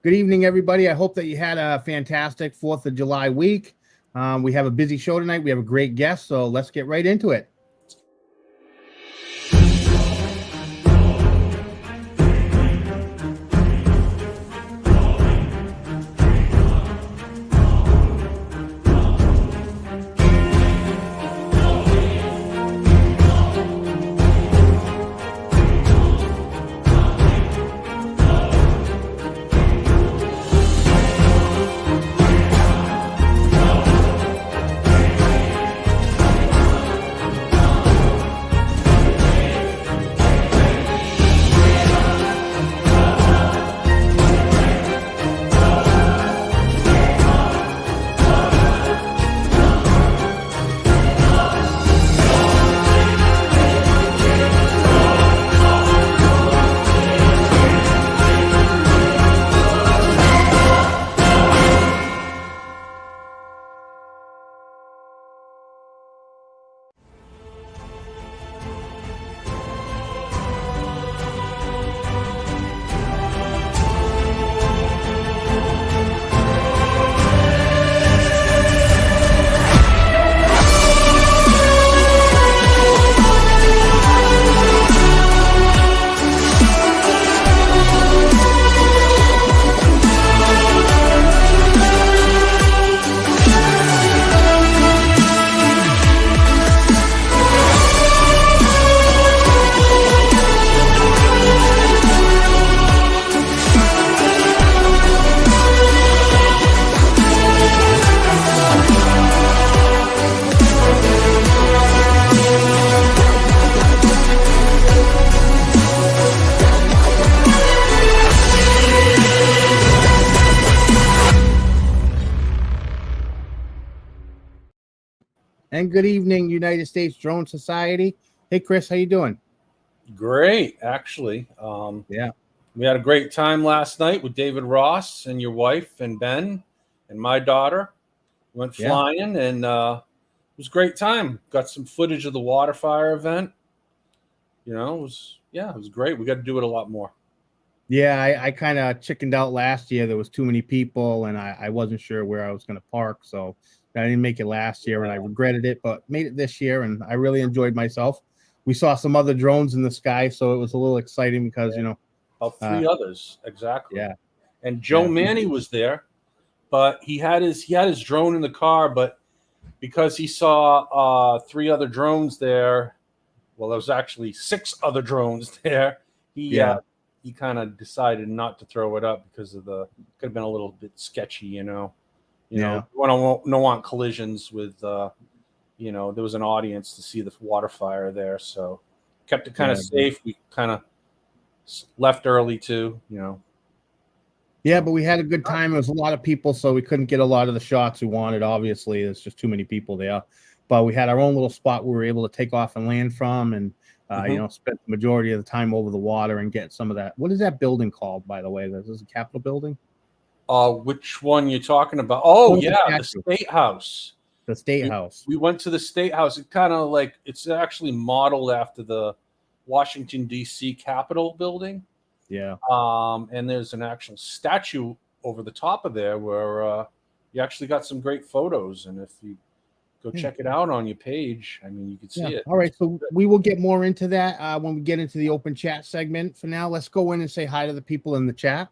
Good evening, everybody. I hope that you had a fantastic 4th of July week. We have a busy show tonight. We have a great guest, so let's get right into it. And good evening, United States Drone Society. Hey, Chris, how you doing? Great, actually. Yeah. We had a great time last night with David Ross and your wife and Ben and my daughter. Went flying and it was a great time. Got some footage of the water fire event. You know, it was great. We got to do it a lot more. Yeah, I kind of chickened out last year. There was too many people, and I wasn't sure where I was going to park, so I didn't make it last year, and I regretted it, but made it this year, and I really enjoyed myself. We saw some other drones in the sky, so it was a little exciting because, you know. Three others, exactly. Yeah. And Joe Manny was there, but he had his drone in the car, but because he saw 3 other drones there, well, there was actually 6 other drones there, he kind of decided not to throw it up because of could have been a little bit sketchy, you know. You know, don't want collisions with, there was an audience to see the water fire there. So kept it kind of safe. We kind of left early too, you know. Yeah, but we had a good time. There was a lot of people, so we couldn't get a lot of the shots we wanted. Obviously, there's just too many people there. But we had our own little spot where we were able to take off and land from and, spent the majority of the time over the water and get some of that. What is that building called, by the way? This is a Capitol building? Which one you're talking about? Oh, yeah, the State House. The State House. We went to the State House. It kind of like it's actually modeled after the Washington D.C. Capitol building. Yeah. And there's an actual statue over the top of there where you actually got some great photos. And if you go check it out on your page, I mean, you can see it. All right, so we will get more into that when we get into the open chat segment. For now, let's go in and say hi to the people in the chat.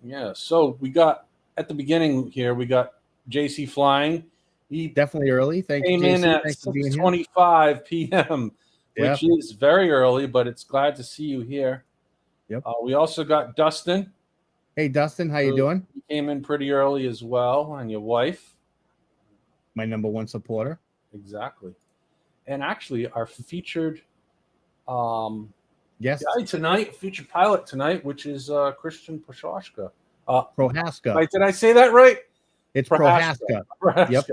Yeah, so we got at the beginning here, we got JC flying. He definitely early. Thank you. Came in at 6:25 p.m., which is very early, but it's glad to see you here. Yep. We also got Dustin. Hey, Dustin, how you doing? He came in pretty early as well, and your wife. My number one supporter. Exactly. And actually, our featured guy tonight, featured pilot tonight, which is Christian Prohaska. Prohaska. Did I say that right? It's Prohaska. Yep.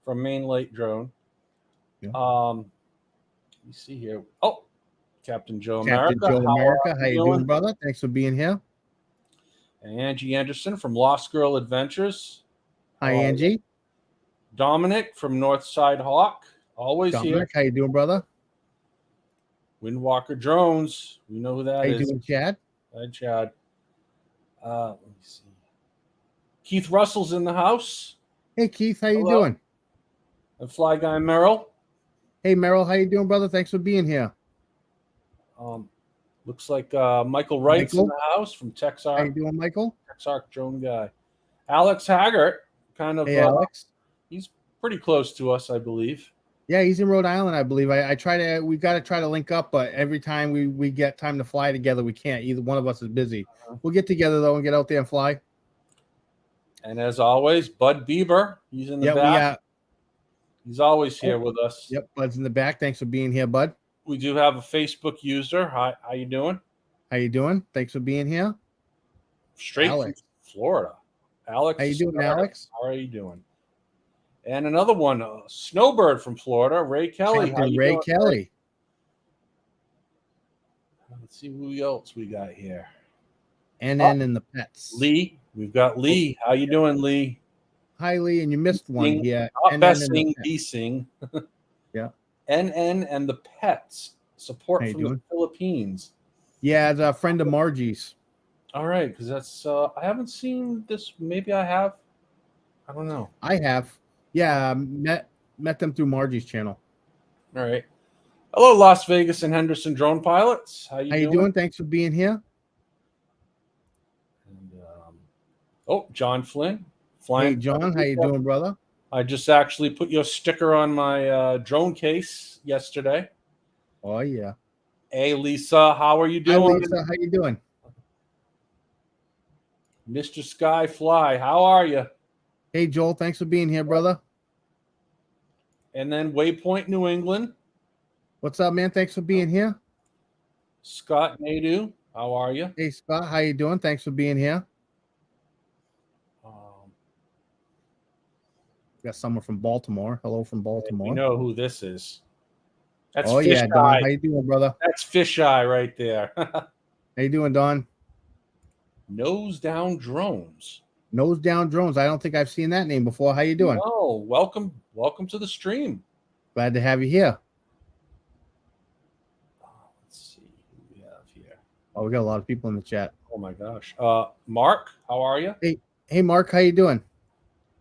From Moonlit Drone. Yep. You see here. Oh, Captain Joe Captain America. Joe America. How you doing, brother? Thanks for being here. And Angie Anderson from Lost Girl Adventures. Hi, Angie. Dominic from Northside Hawk. Always Dominic, here. How you doing, brother? Windwalker Drones. We know who that is. How you doing, Chad? Hi, Chad. Let me see. Keith Russell's in the house. Hey, Keith, how you Hello. doing? And Fly Guy Merrill. Hey, Merrill, how you doing, brother? Thanks for being here. Looks like Michael Wright's in Michael? the house from How you Texark. doing, Michael? Texark drone guy. Alex Haggert, kind of. Hey, Alex. He's pretty close to us, I believe. Yeah, he's in Rhode Island, I believe. We got to try to link up, but every time we get time to fly together, we can't. Either one of us is busy. We'll get together, though, and get out there and fly. And as always, Bud Bieber. He's in the back. He's always here with us. Yep, Bud's in the back. Thanks for being here, Bud. We do have a Facebook user. Hi, how you doing? How you doing? Thanks for being here. Straight Alex. from Florida. Alex. How you doing, Alex? How are you doing? And another one, Snowbird from Florida, Ray Kelly. How you Ray doing, Kelly. Ray? Let's see who else we got here. And then in the pets. Lee. We've got Lee. How you doing, Lee? Hi, Lee. And you missed one. Yeah. Not Bessing, Beasing. Yeah. NN and the Pets. Support How you from the doing? Philippines. Yeah, it's a friend of Margie's. All right, because that's I haven't seen this. Maybe I have. I don't know. I have. Yeah, met them through Margie's channel. All right. Hello, Las Vegas and Henderson drone pilots. How you doing? Thanks for being here. And, John Flynn. Flying. Hey, John. How you doing, brother? I just actually put your sticker on my drone case yesterday. Oh, yeah. Hey, Lisa. How are you doing? Hi, Lisa. How you doing? Mr. Skyfly. How are you? Hey, Joel. Thanks for being here, brother. And then Waypoint, New England. What's up, man? Thanks for being here. Scott Nadu. How are you? Hey, Scott. How you doing? Thanks for being here. Got someone from Baltimore. Hello from Baltimore. We know who this is. That's Fisheye. Yeah, Don. How you doing, brother? That's Fisheye right there. How you doing, Don? Nose Down Drones. Nose Down Drones. I don't think I've seen that name before. How you doing? Oh, welcome to the stream. Glad to have you here. Let's see who we have here. Oh, we got a lot of people in the chat. Oh my gosh. Mark, how are you? Hey, Mark. How you doing?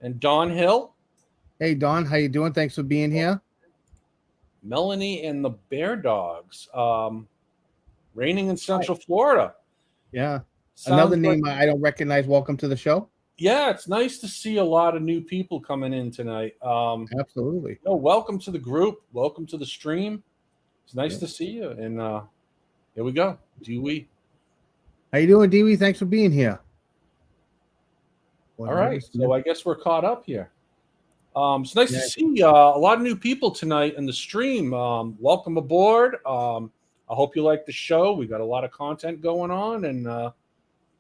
And Don Hill. Hey, Don. How you doing? Thanks for being here. Melanie and the Bear Dogs. Raining in Central Florida. Yeah. Sounds Another name I don't recognize. Welcome to the show. Yeah, it's nice to see a lot of new people coming in tonight. Absolutely. Welcome to the group. Welcome to the stream. It's nice to see you. And here we go. Dewey. How you doing, Dewey? Thanks for being here. All right. So I guess we're caught up here. It's nice to see a lot of new people tonight in the stream. Welcome aboard. I hope you like the show. We got a lot of content going on, and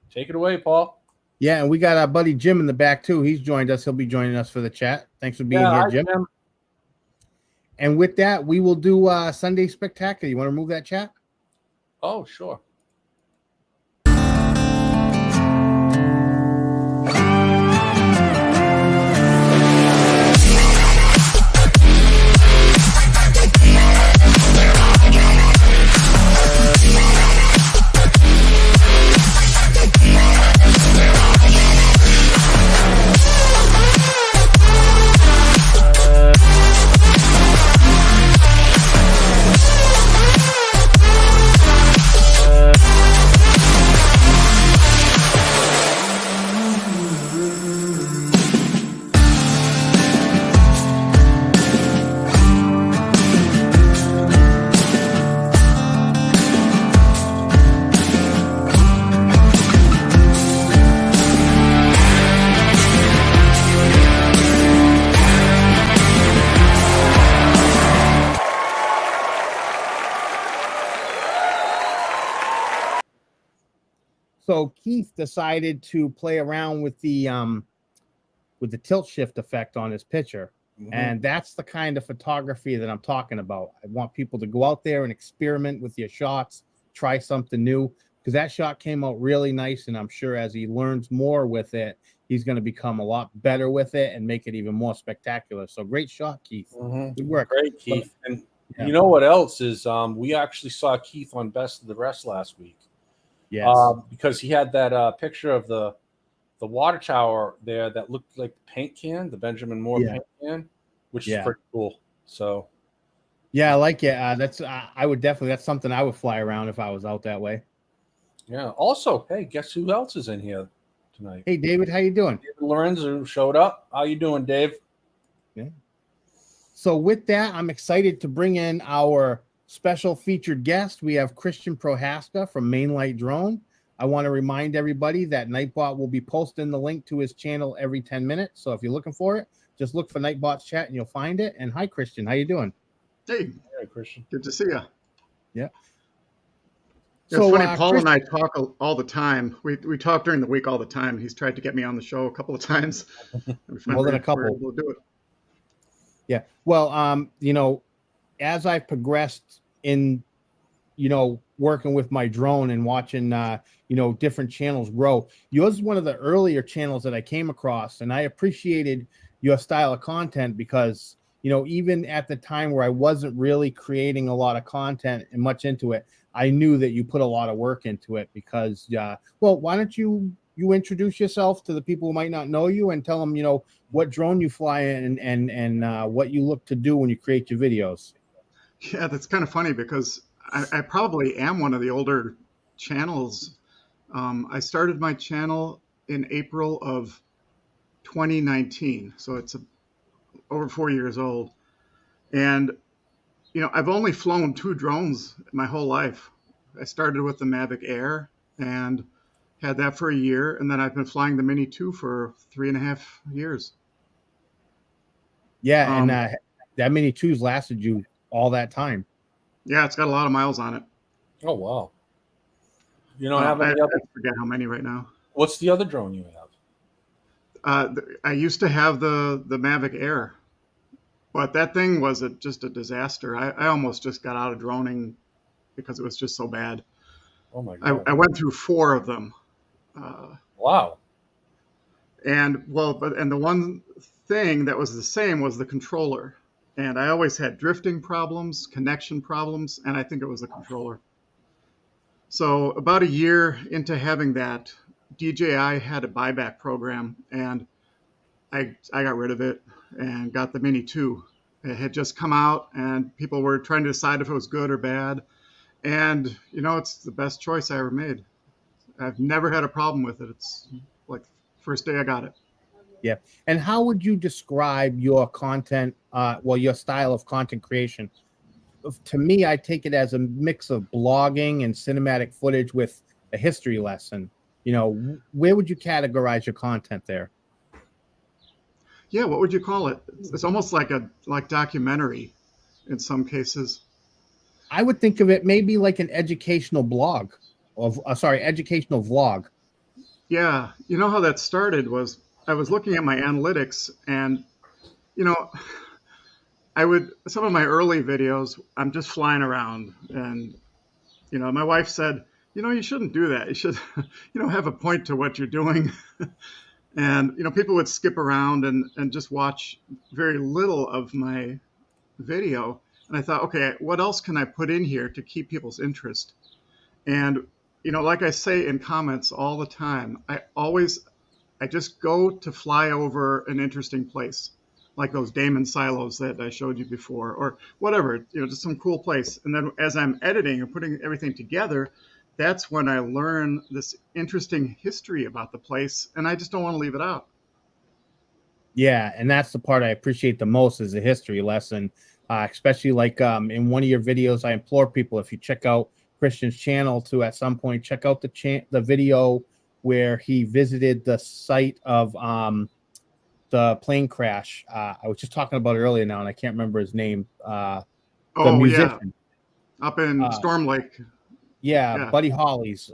take it away, Paul. Yeah, and we got our buddy Jim in the back too. He's joined us. He'll be joining us for the chat. Thanks for being here, Jim. And with that, we will do Sunday Spectacular. You want to remove that chat? Oh, sure. So Keith decided to play around with the tilt shift effect on his picture. Mm-hmm. And that's the kind of photography that I'm talking about. I want people to go out there and experiment with your shots, try something new, because that shot came out really nice. And I'm sure as he learns more with it, he's going to become a lot better with it and make it even more spectacular. So great shot, Keith. Mm-hmm. Good work. Great, Keith. And you know what else is we actually saw Keith on Best of the Rest last week. Yes. Because he had that picture of the water tower there that looked like the paint can, the Benjamin Moore paint can, which is pretty cool. So yeah, I like it. That's I would definitely, that's something I would fly around if I was out that way. Yeah. Also, hey, guess who else is in here tonight? Hey, David, how you doing? David Lorenzo showed up. How you doing, Dave? Yeah. So with that, I'm excited to bring in our special featured guest. We have Christian Prohaska from Moonlit Drone. I want to remind everybody that Nightbot will be posting the link to his channel every 10 minutes. So if you're looking for it, just look for Nightbot's chat and you'll find it. And hi, Christian. How you doing? Hey, Christian. good to see you. Yeah. It's funny, Paul and I talk all the time. We talk during the week all the time. He's tried to get me on the show a couple of times. More than a couple. We'll do it. Yeah. Well, you know, as I've progressed in, you know, working with my drone and watching, you know, different channels grow, yours is one of the earlier channels that I came across, and I appreciated your style of content because, you know, even at the time where I wasn't really creating a lot of content and much into it, I knew that you put a lot of work into it because, well, why don't you introduce yourself to the people who might not know you and tell them, you know, what drone you fly and what you look to do when you create your videos. Yeah, that's kind of funny because I probably am one of the older channels. I started my channel in April of 2019, so it's over 4 years old. And, you know, I've only flown 2 drones my whole life. I started with the Mavic Air and had that for a year, and then I've been flying the Mini 2 for 3.5 years. Yeah, and that Mini 2's lasted you all that time. Yeah, it's got a lot of miles on it. Oh, wow. You don't have any other? I forget how many right now. What's the other drone you have? I used to have the Mavic Air, but that thing was just a disaster. I almost just got out of droning because it was just so bad. Oh my God. I went through 4 of them. Wow. And the one thing that was the same was the controller. And I always had drifting problems, connection problems, and I think it was the controller. So about a year into having that, DJI had a buyback program, and I got rid of it and got the Mini 2. It had just come out, and people were trying to decide if it was good or bad. And, you know, it's the best choice I ever made. I've never had a problem with it. It's like first day I got it. Yeah. And how would you describe your content, your style of content creation? To me, I take it as a mix of blogging and cinematic footage with a history lesson. You know, where would you categorize your content there? Yeah, what would you call it? It's almost like documentary in some cases. I would think of it maybe like an educational blog educational vlog. Yeah, you know how that started was I was looking at my analytics, and you know, some of my early videos, I'm just flying around, and you know, my wife said, you know, you shouldn't do that. You should, you know, have a point to what you're doing. And you know, people would skip around and just watch very little of my video. And I thought, okay, what else can I put in here to keep people's interest? And you know, like I say in comments all the time, I just go to fly over an interesting place, like those Damon silos that I showed you before, or whatever, you know, just some cool place. And then as I'm editing and putting everything together, that's when I learn this interesting history about the place, and I just don't want to leave it out. Yeah, and that's the part I appreciate the most is the history lesson, especially like in one of your videos, I implore people, if you check out Christian's channel, to at some point check out the video where he visited the site of the plane crash. I was just talking about it earlier now, and I can't remember his name. The musician. Yeah, up in Storm Lake. Yeah, Buddy Holly's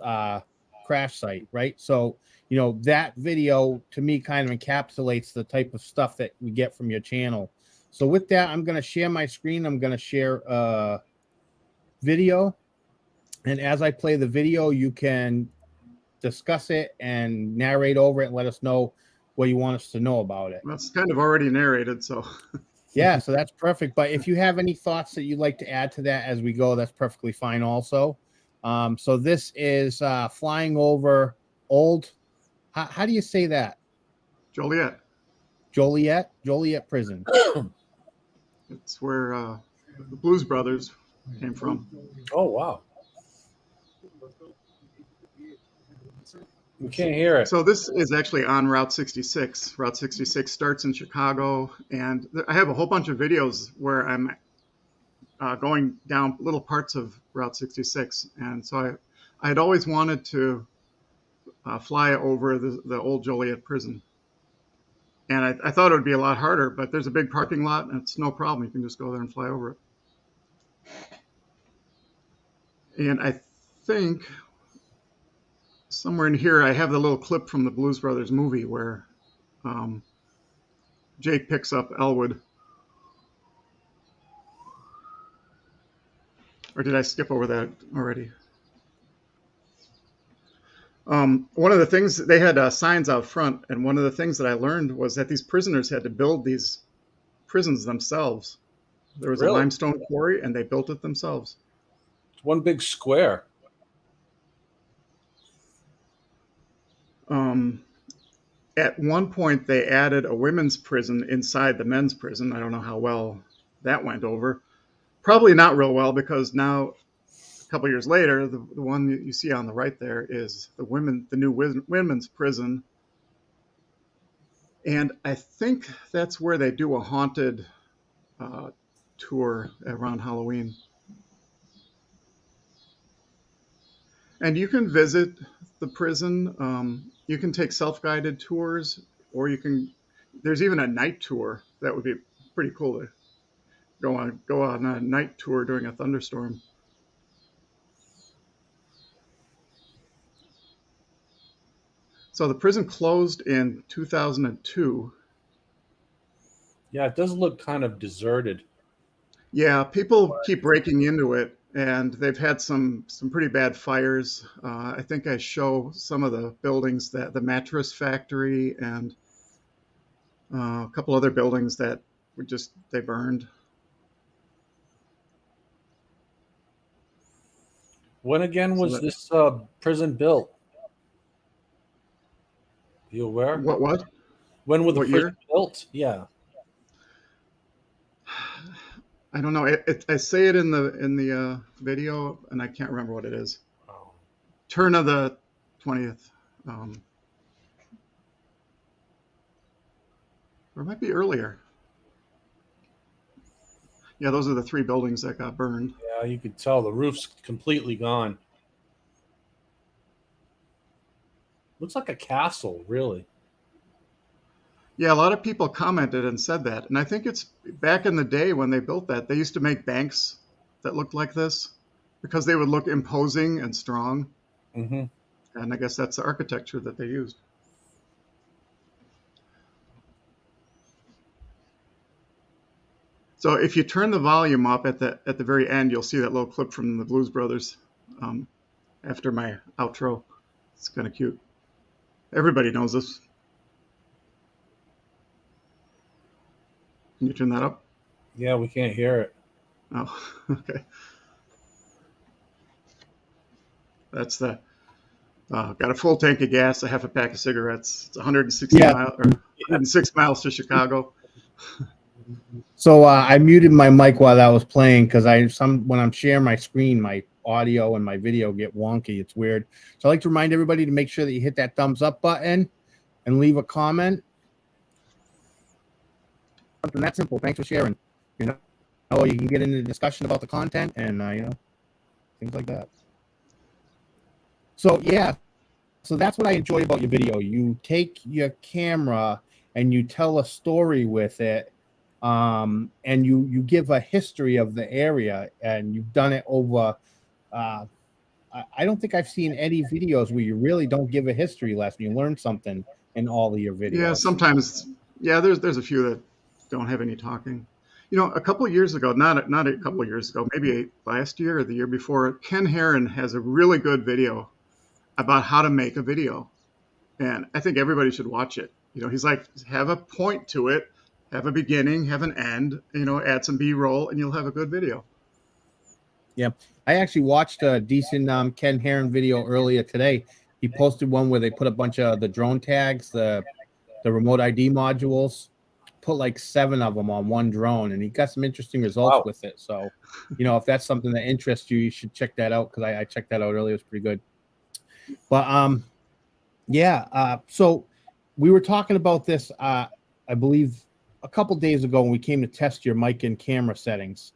crash site, right? So, you know, that video to me kind of encapsulates the type of stuff that we get from your channel. So with that, I'm going to share my screen. I'm going to share a video. And as I play the video, you can discuss it and narrate over it and let us know what you want us to know about it. That's kind of already narrated, so. Yeah, so that's perfect. But if you have any thoughts that you'd like to add to that as we go, that's perfectly fine also. So this is flying over old How do you say that? Joliet. Joliet prison. It's where the Blues Brothers came from. Oh, wow. We can't hear it. So this is actually on Route 66. Route 66 starts in Chicago, and I have a whole bunch of videos where I'm going down little parts of Route 66. And so I had always wanted to fly over the old Joliet prison. And I thought it would be a lot harder, but there's a big parking lot, and it's no problem. You can just go there and fly over it. And I think somewhere in here, I have the little clip from the Blues Brothers movie where Jake picks up Elwood. Or did I skip over that already? One of the things, they had signs out front, and one of the things that I learned was that these prisoners had to build these prisons themselves. There was a limestone quarry, and they built it themselves. It's one big square. At one point, they added a women's prison inside the men's prison. I don't know how well that went over. Probably not real well, because now, a couple years later, the one you see on the right there is the new women's prison. And I think that's where they do a haunted tour around Halloween. And you can visit the prison. You can take self-guided tours, or there's even a night tour. That would be pretty cool to go on a night tour during a thunderstorm. So the prison closed in 2002. Yeah, it does look kind of deserted. Yeah, people keep breaking into it, and they've had some pretty bad fires. I think I show some of the buildings, that the mattress factory and a couple other buildings that they burned. When again was this prison built? You aware? What? When was the prison year? built? Yeah. I don't know. I say it in the video, and I can't remember what it is. Oh. Turn of the 20th. Or it might be earlier. Yeah, those are the three buildings that got burned. Yeah, you could tell the roof's completely gone. Looks like a castle, really. Yeah, a lot of people commented and said that. And I think it's back in the day when they built that, they used to make banks that looked like this because they would look imposing and strong. Mm-hmm. And I guess that's the architecture that they used. So if you turn the volume up at the very end, you'll see that little clip from the Blues Brothers after my outro. It's kind of cute. Everybody knows this. Can you turn that up? Yeah, we can't hear it. Oh, okay. That's got a full tank of gas, a half a pack of cigarettes. It's 106 miles to Chicago. So I muted my mic while that was playing because when I'm sharing my screen, my audio and my video get wonky. It's weird. So I'd like to remind everybody to make sure that you hit that thumbs up button and leave a comment. Something that simple. Thanks for sharing. You can get into the discussion about the content and things like that. So yeah, so that's what I enjoy about your video. You take your camera and you tell a story with it. And you give a history of the area, and you've done it over. I don't think I've seen any videos where you really don't give a history lesson. You learn something in all of your videos. Yeah, sometimes. Yeah, there's a few that don't have any talking. A couple of years ago, not a couple of years ago, maybe last year or the year before, Ken Heron has a really good video about how to make a video, and I think everybody should watch it. He's like, have a point to it. Have a beginning, have an end, add some B-roll, and you'll have a good video. Yeah. I actually watched a decent Ken Heron video earlier today. He posted one where they put a bunch of the drone tags, the remote ID modules, put like 7 of them on one drone, and he got some interesting results with it. So, if that's something that interests you, you should check that out, because I checked that out earlier. It was pretty good. But so we were talking about this, I believe, a couple days ago when we came to test your mic and camera settings.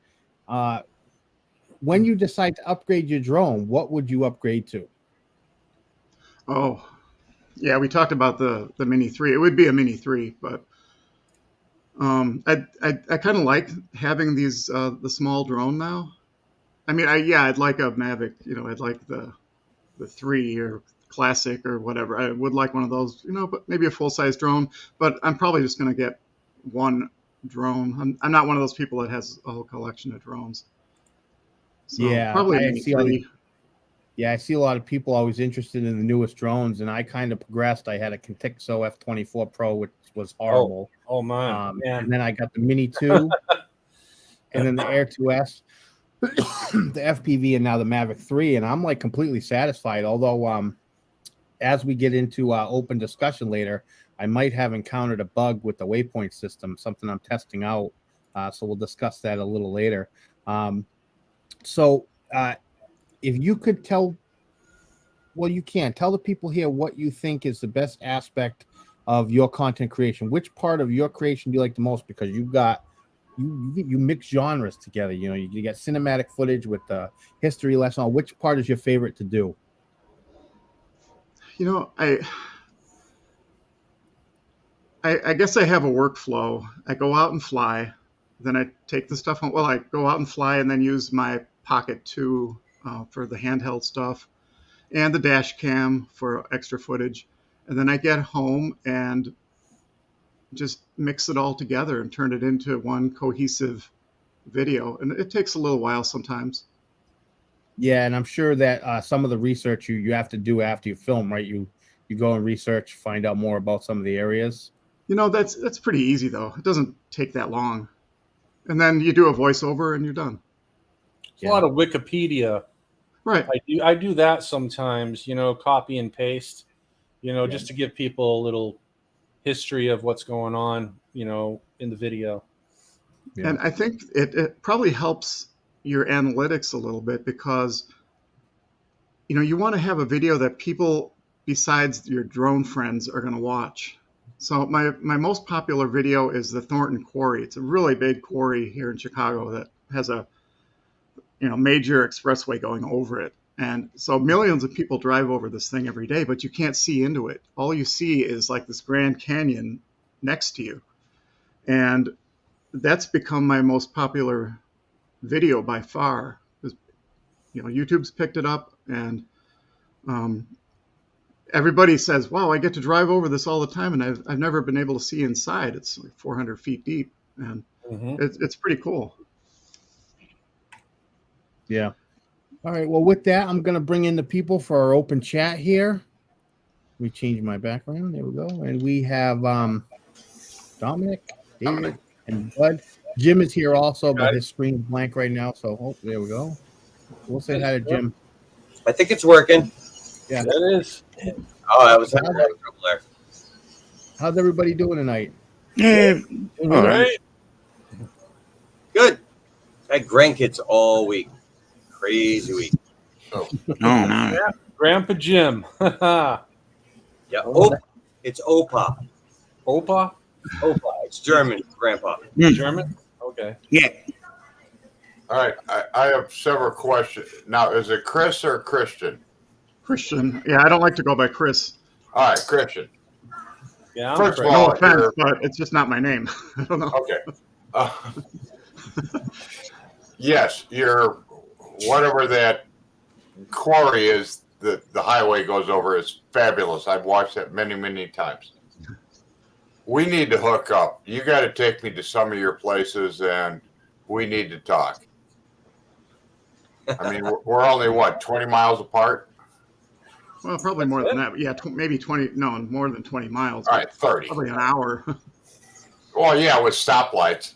When you decide to upgrade your drone, what would you upgrade to? Oh, yeah, we talked about the Mini 3. It would be a Mini 3, but I kind of like having these the small drone now. I mean, I'd like a Mavic. I'd like the 3 or Classic or whatever. I would like one of those. But maybe a full size drone. But I'm probably just going to get one drone. I'm not one of those people that has a whole collection of drones. So probably a Mini 3. I see a lot of people always interested in the newest drones, and I kind of progressed. I had a Contexo F24 Pro, which was horrible. Oh man. And then I got the Mini 2, and then the Air 2S, the FPV, and now the Mavic 3, and I'm like completely satisfied. Although, as we get into open discussion later, I might have encountered a bug with the waypoint system, something I'm testing out. So we'll discuss that a little later. If you could tell the people here what you think is the best aspect of your content creation. Which part of your creation do you like the most? Because you mix genres together. You got cinematic footage with the history lesson. Which part is your favorite to do? I guess I have a workflow. I go out and fly, then I take the stuff on. Well, I go out and fly and then use my Pocket 2 for the handheld stuff, and the dash cam for extra footage. And then I get home and just mix it all together and turn it into one cohesive video. And it takes a little while sometimes. Yeah, and I'm sure that some of the research you have to do after you film, right? You go and research, find out more about some of the areas. That's pretty easy, though. It doesn't take that long. And then you do a voiceover and you're done. A lot of Wikipedia. Right. I do that sometimes, copy and paste, just to give people a little history of what's going on, in the video. Yeah. And I think it probably helps your analytics a little bit, because, you want to have a video that people besides your drone friends are going to watch. So my most popular video is the Thornton Quarry. It's a really big quarry here in Chicago that has a major expressway going over it. And so millions of people drive over this thing every day, but you can't see into it. All you see is like this Grand Canyon next to you. And that's become my most popular video by far. YouTube's picked it up, and everybody says, wow, I get to drive over this all the time, and I've never been able to see inside. It's like 400 feet deep, and it's pretty cool. Yeah. All right. Well, with that, I'm going to bring in the people for our open chat here. Let me change my background. There we go. And we have Dominic, David, and Bud. Jim is here also, but his screen's blank right now. So, there we go. We'll say hi to Jim. I think it's working. Yeah, it is. Oh, I was having trouble there. How's everybody doing tonight? Yeah. All right. Good. I had grandkids all week. Crazy week. Oh, no. Grandpa Jim. Yeah. Oh, it's Opa. Opa? Opa. It's German, Grandpa. German? Okay. Yeah. All right. I have several questions. Now, is it Chris or Christian? Christian. Yeah, I don't like to go by Chris. All right, Christian. Yeah. First of No all, offense, but it's just not my name. I don't know. Okay. Yes, you're whatever that quarry is that the highway goes over is fabulous. I've watched that many, many times. We need to hook up. You got to take me to some of your places, and we need to talk. I mean, we're only, 20 miles apart? Well, probably more than that. Yeah, maybe 20. No, more than 20 miles. All right, 30. Probably an hour. Well, yeah, with stoplights.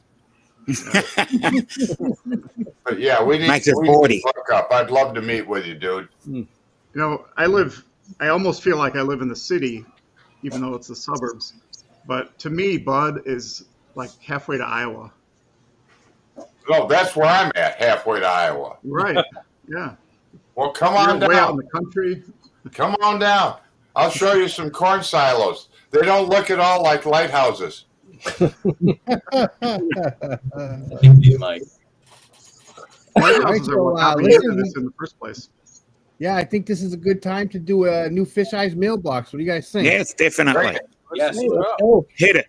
But yeah, we need to hook up. I'd love to meet with you, dude. I live I almost feel like I live in the city, even though it's the suburbs. But to me, Bud is like halfway to Iowa. No, that's where I'm at, halfway to Iowa. Right. Yeah. Well, come You're on way out in down. the country. Come on down. I'll show you some corn silos. They don't look at all like lighthouses. Mike. Lighthouses are what got me into this in the first place. Yeah, I think this is a good time to do a new Fisheye's mailbox. What do you guys think? Yes, definitely. Right. Yes. Hit it.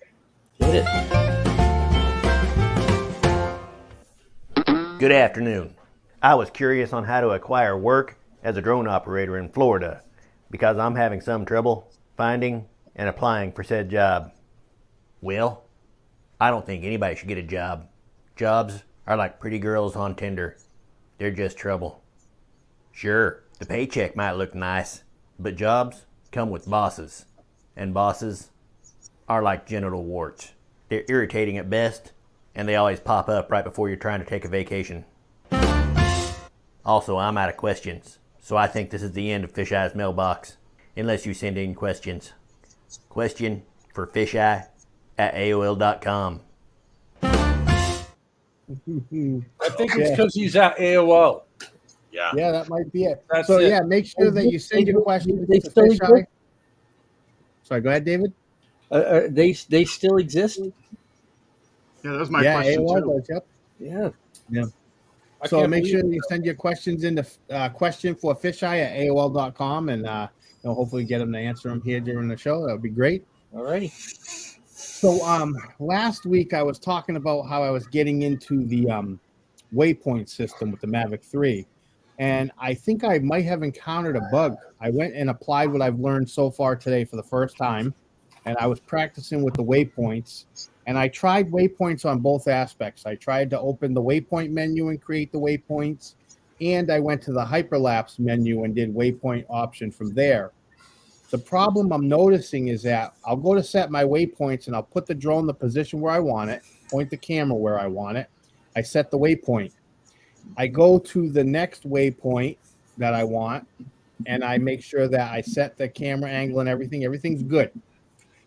Good afternoon. I was curious on how to acquire work as a drone operator in Florida because I'm having some trouble finding and applying for said job. Well, I don't think anybody should get a job. Jobs are like pretty girls on Tinder. They're just trouble. Sure, the paycheck might look nice, but jobs come with bosses, and bosses are like genital warts. They're irritating at best, and they always pop up right before you're trying to take a vacation. Also, I'm out of questions, so I think this is the end of Fisheye's mailbox, unless you send in questions. Question for fisheye@aol.com. I think it's because he's at AOL. Yeah. Yeah, that might be it. That's so it. yeah, make sure that you send your questions They to still Fisheye. exist? Sorry, go ahead, David. They still exist? Yeah, that was my yeah, question AOL too. does, yep. Yeah. I So can't make sure believe that you send your questions in the question for fisheye@aol.com, and hopefully get them to answer them here during the show. That would be great. Alrighty. So last week I was talking about how I was getting into the waypoint system with the Mavic 3, and I think I might have encountered a bug. I went and applied what I've learned so far today for the first time, and I was practicing with the waypoints, and I tried waypoints on both aspects. I tried to open the waypoint menu and create the waypoints, and I went to the hyperlapse menu and did waypoint option from there. The problem I'm noticing is that I'll go to set my waypoints and I'll put the drone in the position where I want it, point the camera where I want it. I set the waypoint. I go to the next waypoint that I want, and I make sure that I set the camera angle and everything. Everything's good.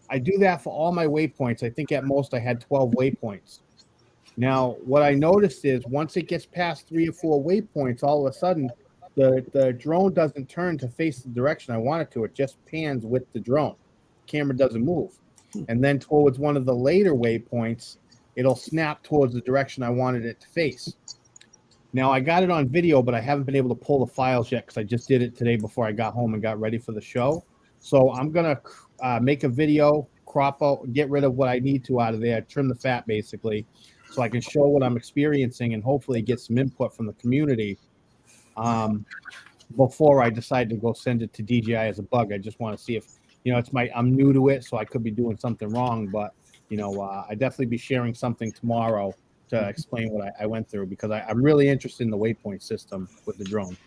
I do that for all my waypoints. I think at most I had 12 waypoints. Now, what I noticed is once it gets past 3 or 4 waypoints, all of a sudden, the drone doesn't turn to face the direction I want it to. It just pans with the drone. Camera doesn't move. And then towards one of the later waypoints, it'll snap towards the direction I wanted it to face. Now, I got it on video, but I haven't been able to pull the files yet because I just did it today before I got home and got ready for the show. So I'm going to make a video, crop out, get rid of what I need to out of there, trim the fat basically, so I can show what I'm experiencing and hopefully get some input from the community before I decide to go send it to DJI as a bug. I just want to see if, I'm new to it, so I could be doing something wrong, but, I definitely be sharing something tomorrow to explain what I went through because I'm really interested in the waypoint system with the drone.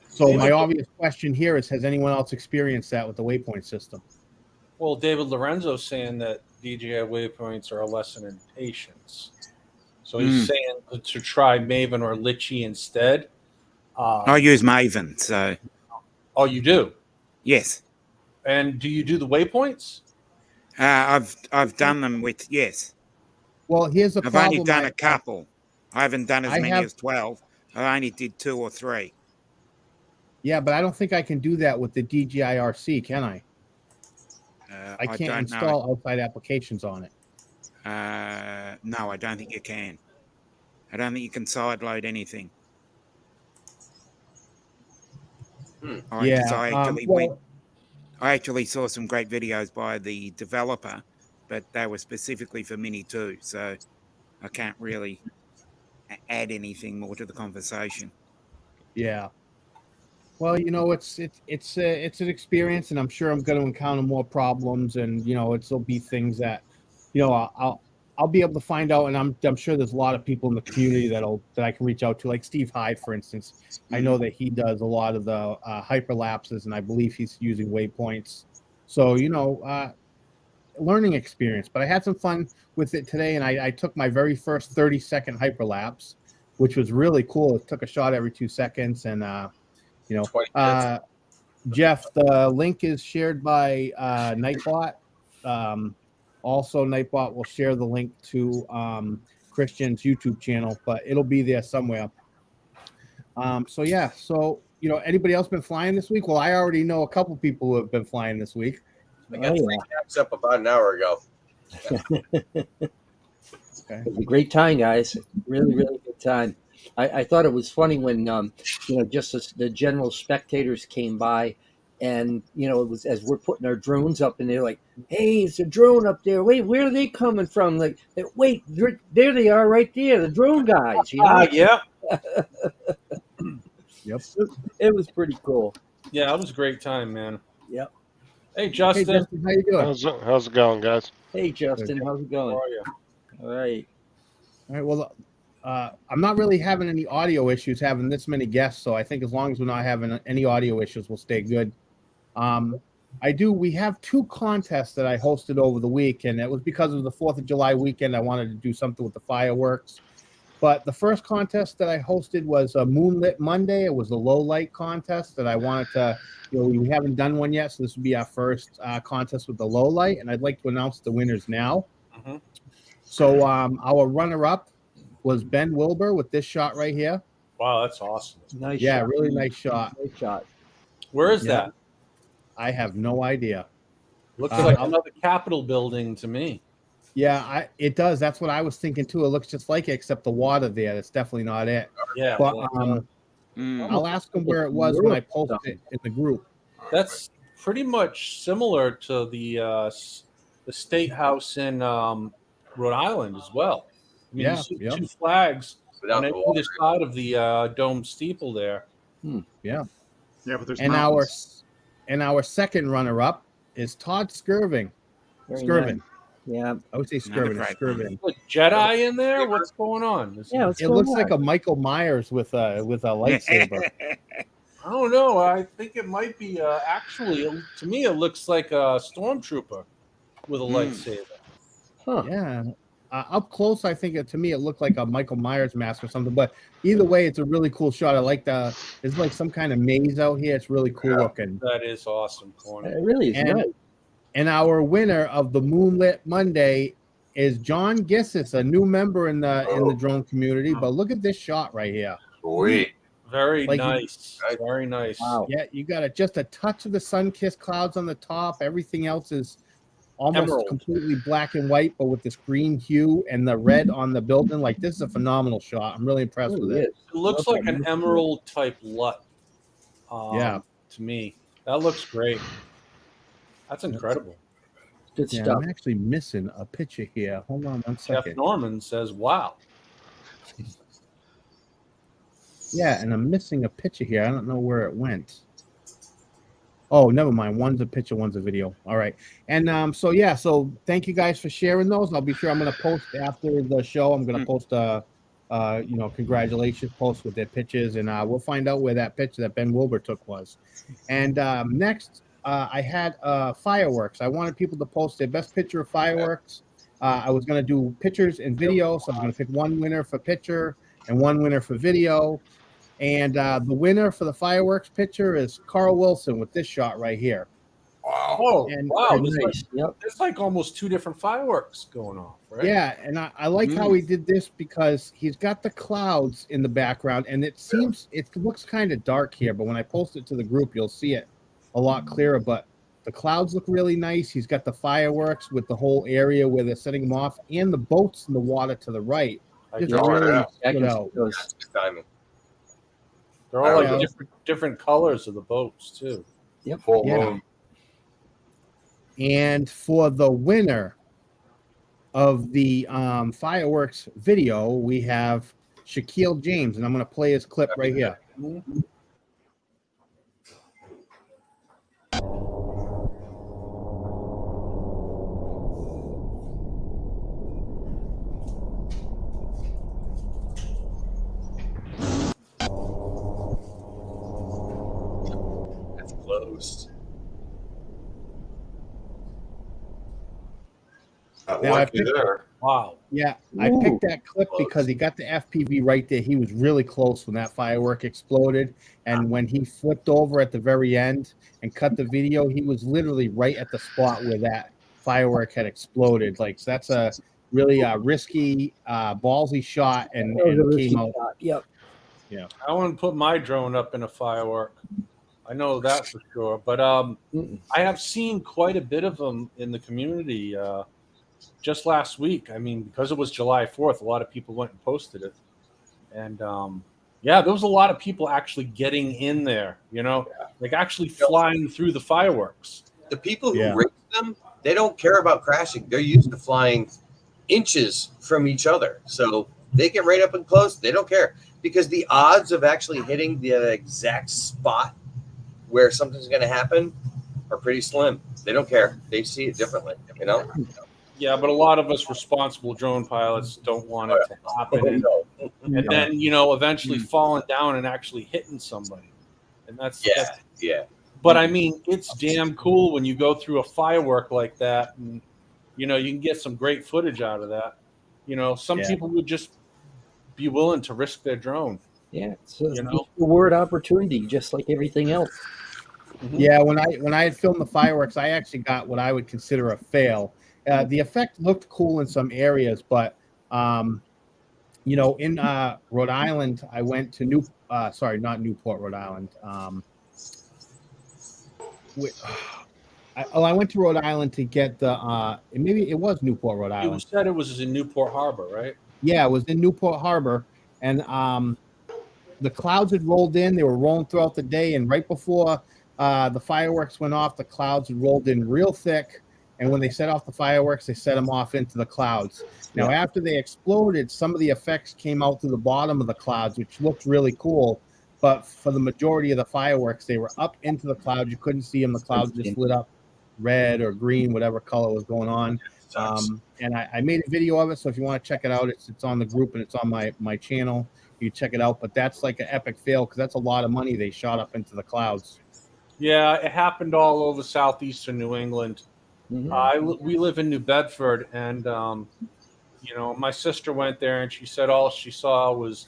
So my obvious question here is, has anyone else experienced that with the waypoint system? Well, David Lorenzo's saying that DJI waypoints are a lesson in patience. So he's saying to try Maven or Litchi instead. I use Maven, so Oh, you do? yes. And do you do the waypoints? I've done them with yes. Well, here's the I've problem. only done a couple. I haven't done as many as 12. I only did 2 or 3. Yeah, but I don't think I can do that with the DJI RC, can I? I can't don't install outside applications on it. No, I don't think you can. I don't think you can sideload anything. I actually saw some great videos by the developer, but they were specifically for Mini 2, so I can't really add anything more to the conversation. Yeah. Well, it's an experience, and I'm sure I'm going to encounter more problems, and it'll be things that, I'll be able to find out, and I'm sure there's a lot of people in the community that I can reach out to, like Steve Hyde, for instance. I know that he does a lot of the hyperlapses, and I believe he's using waypoints. So learning experience. But I had some fun with it today, and I took my very first 30-second hyperlapse, which was really cool. It took a shot every 2 seconds, and You know, 20 minutes. Jeff, the link is shared by Nightbot. Also, Nightbot will share the link to Christian's YouTube channel, but it'll be there somewhere. So yeah, so you know, anybody else been flying this week? Well, I already know a couple people who have been flying this week. I got 3 caps up about an hour ago. Okay. It was a great time, guys. Really, really good time. I thought it was funny when you know, just the general spectators came by, and you know, it was as we're putting our drones up, and they're like, "Hey, it's a drone up there. Wait, where are they coming from?" Like, wait, there they are, right there, the drone guys. You know? Yeah. Yep. It was pretty cool. Yeah, it was a great time, man. Yep. Hey, Hey, Justin. Justin, how you doing? How's it going, guys? Hey, Justin, how's it How going? are you? All right. All right. Well, I'm not really having any audio issues having this many guests, so I think as long as we're not having any audio issues, we'll stay good. We have 2 contests that I hosted over the week, and it was because of the 4th of July weekend. I wanted to do something with the fireworks. But the first contest that I hosted was a Moonlit Monday. It was a low light contest that I wanted to, you know, we haven't done one yet, so this would be our first contest with the low light, and I'd like to announce the winners now. Mhm. So our runner-up was Ben Wilbur with this shot right here. Wow, that's awesome. Nice. Yeah, shot. really nice shot. Great shot. Where is Yeah. that? I have no idea. Looks Uh, like I'll- another Capitol building to me. Yeah, it does. That's what I was thinking too. It looks just like it, except the water there. That's definitely not it. Yeah, But Mm. I'll ask him where it was when I posted it in the group. that's pretty much similar to the state house in Rhode Island as well. I mean, Yeah, you see yeah. 2 flags Without on the either water. side of the dome steeple there. Yeah. Yeah, but there's And mountains. our second runner-up is Todd Skirvin. Very Skirvin. nice. Yeah. I would say Another Skirvin. great Skirvin. Look, Jedi in there? What's going on? Yeah. What's It going looks on? like a Michael Myers with a lightsaber. I don't know. I think it might be actually, to me, it looks like a stormtrooper with a lightsaber. Huh. Yeah. Up close, I think to me it looked like a Michael Myers mask or something. But either way, it's a really cool shot. I like there's like some kind of maze out here. It's really cool looking. That is awesome, Corny. It really is And- nice. And our winner of the Moonlit Monday is John Gisis, a new member in the drone community. But look at this shot right here. Sweet. Very Like- nice. Very nice. Wow. Yeah, you got just a touch of the sun-kissed clouds on the top. Everything else is almost Emerald. completely black and white, but with this green hue and the red on the building. Like, this is a phenomenal shot. I'm really impressed with Really it. is. It looks Love like that an movie. emerald type LUT. Yeah. To me, that looks great. That's incredible. Good Yeah, stuff. I'm actually missing a picture here. Hold on one Jeff second. Norman says, "Wow." Yeah, and I'm missing a picture here. I don't know where it went. Oh, never mind. One's a picture, one's a video. All right. And so thank you guys for sharing those. I'll be sure I'm going to post after the show. I'm going to post congratulations post with their pictures, and we'll find out where that picture that Ben Wilbur took was. And next, I had fireworks. I wanted people to post their best picture of fireworks. I was going to do pictures and video, so I was going to pick one winner for picture and one winner for video. And the winner for the fireworks picture is Carl Wilson with this shot right here. Wow. Oh, And- wow! and There's like, Nice. Yep. there's like almost 2 different fireworks going off, right? Yeah, and I like how he did this because he's got the clouds in the background, and it looks kind of dark here, but when I post it to the group, you'll see it a lot clearer. But the clouds look really nice. He's got the fireworks with the whole area where they're setting them off, and the boats in the water to the right. I Just get it. really yeah. I stood can out. see those. That's good timing. They're all Yeah. like different colors of the boats too. Full Yeah. moon. And for the winner of the fireworks video, we have Shaquille James, and I'm going to play his clip right here. That's close. Lucky there. Wow. Yeah, I picked that clip because he got the FPV right there. He was really close when that firework exploded. And when he flipped over at the very end and cut the video, he was literally right at the spot where that firework had exploded. Like, so that's a really risky, ballsy shot, and came out. Yep. Yeah. I wouldn't put my drone up in a firework. I know that for sure. But I have seen quite a bit of them in the community. Just last week, I mean, because it was July 4th, a lot of people went and posted it. And yeah, there was a lot of people actually getting in there, you know, like actually flying through the fireworks. The people who race them, they don't care about crashing. They're used to flying inches from each other. So they get right up and close. They don't care, because the odds of actually hitting the exact spot where something's going to happen are pretty slim. They don't care. They see it differently, you know? Yeah, but a lot of us responsible drone pilots don't want it to happen. And then, you know, eventually falling down and actually hitting somebody. And that's But I mean, it's damn cool when you go through a firework like that, and you know, you can get some great footage out of that. You know, some people would just be willing to risk their drone. Yeah, it's the word opportunity, just like everything else. Yeah, when I had filmed the fireworks, I actually got what I would consider a fail. The effect looked cool in some areas, but you know, in Rhode Island, I went to not Newport, Rhode Island. I went to Rhode Island to get the maybe it was Newport, Rhode Island. You said it was in Newport Harbor, right? Yeah, it was in Newport Harbor, and the clouds had rolled in. They were rolling throughout the day, and right before the fireworks went off, the clouds had rolled in real thick. And when they set off the fireworks, they set them off into the clouds. Now, after they exploded, some of the effects came out to the bottom of the clouds, which looked really cool. But for the majority of the fireworks, they were up into the clouds. You couldn't see them. The clouds just lit up red or green, whatever color was going on. And I made a video of it. So if you want to check it out, it's on the group and it's on my channel. You check it out. But that's like an epic fail, because that's a lot of money they shot up into the clouds. Yeah, it happened all over southeastern New England. We live in New Bedford, and you know, my sister went there, and she said all she saw was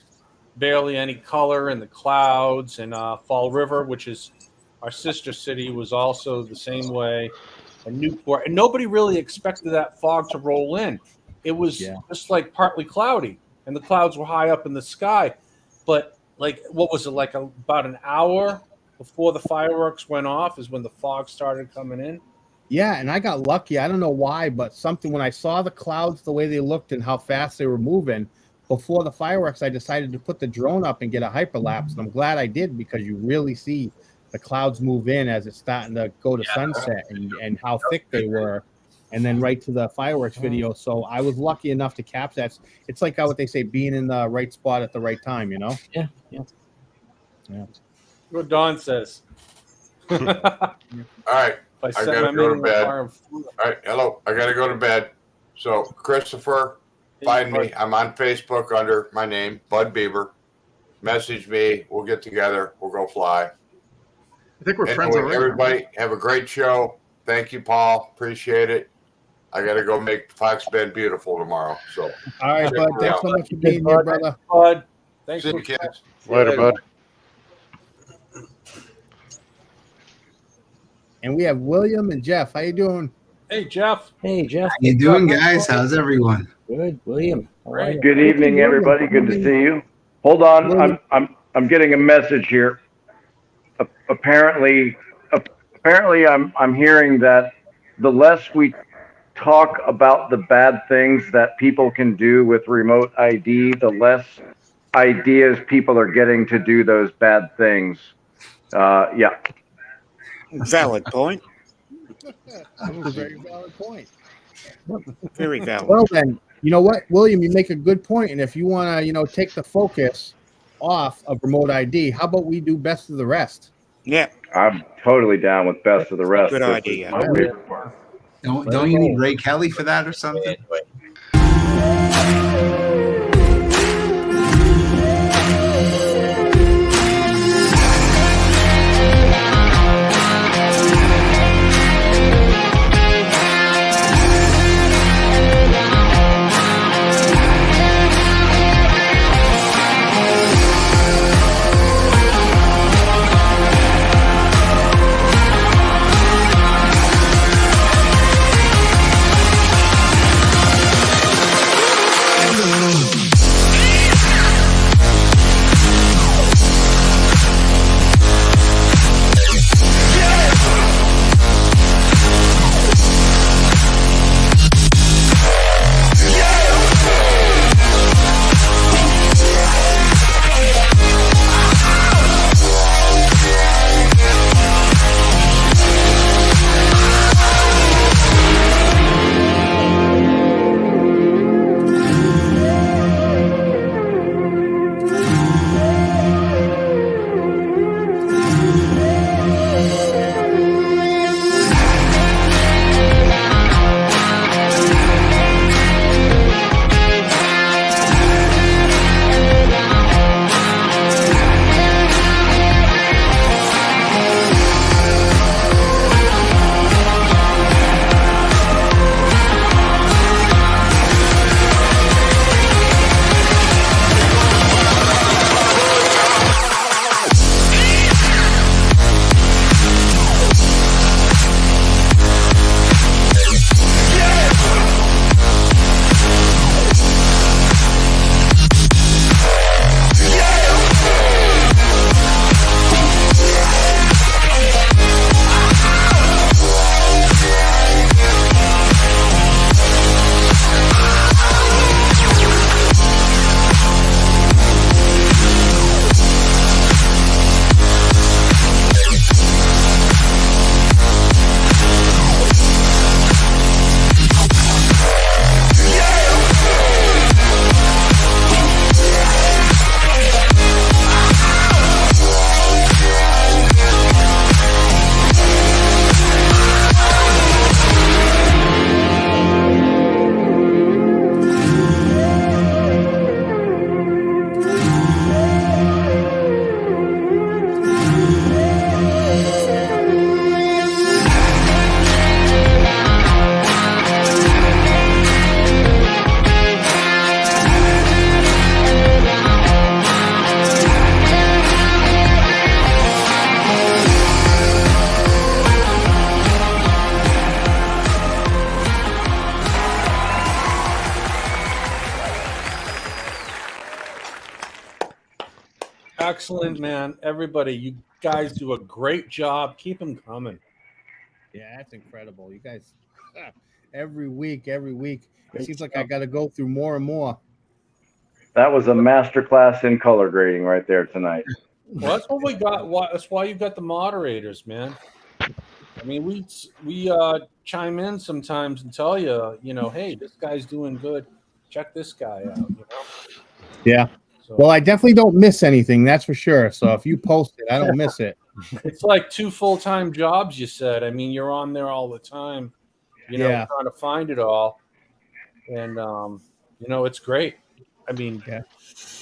barely any color in the clouds. And Fall River, which is our sister city, was also the same way. And Newport, and nobody really expected that fog to roll in. It was just like partly cloudy, and the clouds were high up in the sky. But like, what was it, like about an hour before the fireworks went off is when the fog started coming in. Yeah, and I got lucky. I don't know why, but when I saw the clouds, the way they looked and how fast they were moving, before the fireworks, I decided to put the drone up and get a hyperlapse. And I'm glad I did, because you really see the clouds move in as it's starting to go to sunset, and how thick they were. And then right to the fireworks video. So I was lucky enough to capture that. It's like what they say, being in the right spot at the right time, you know? Yeah. What Don says. All right. I gotta go to bed. All right, hello. I gotta go to bed. So, Christopher, find me. I'm on Facebook under my name, Bud Bieber. Message me. We'll get together. We'll go fly. I think we're friends already. Everybody, have a great show. Thank you, Paul. Appreciate it. I gotta go make Fox Bend beautiful tomorrow. So, all right, Bud. Thanks so much for being here, brother. Bud, thanks see for you, kids. Later, Bud. And we have William and Jeff. How you doing? Hey, Jeff. Hey, Jeff. How you doing, guys? How's everyone? Good, William. How are you? Good evening, everybody. Good to see you. Hold on, I'm getting a message here. Apparently, I'm hearing that the less we talk about the bad things that people can do with remote ID, the less ideas people are getting to do those bad things. Yeah. Valid point. That's a very valid point. Very valid. Well, then, you know what, William, you make a good point. And if you want to, take the focus off of remote ID, how about we do best of the rest? Yeah. I'm totally down with best of the rest. Good idea. Don't you need Ray Kelly for that or something? Excellent, man. Everybody, you guys do a great job. Keep them coming. Yeah, that's incredible. You guys, every week. It Great seems like stuff. I got to go through more and more. That was a masterclass in color grading right there tonight. Well, that's what we got. That's why you got the moderators, man. I mean, we chime in sometimes and tell you, hey, this guy's doing good. Check this guy out. Yeah. So, Well, I definitely don't miss anything. That's for sure. So if you post it, I don't miss it. it's like 2 full-time jobs. You said. I mean, you're on there all the time. Yeah. Trying to find it all, and it's great. I mean, Yeah.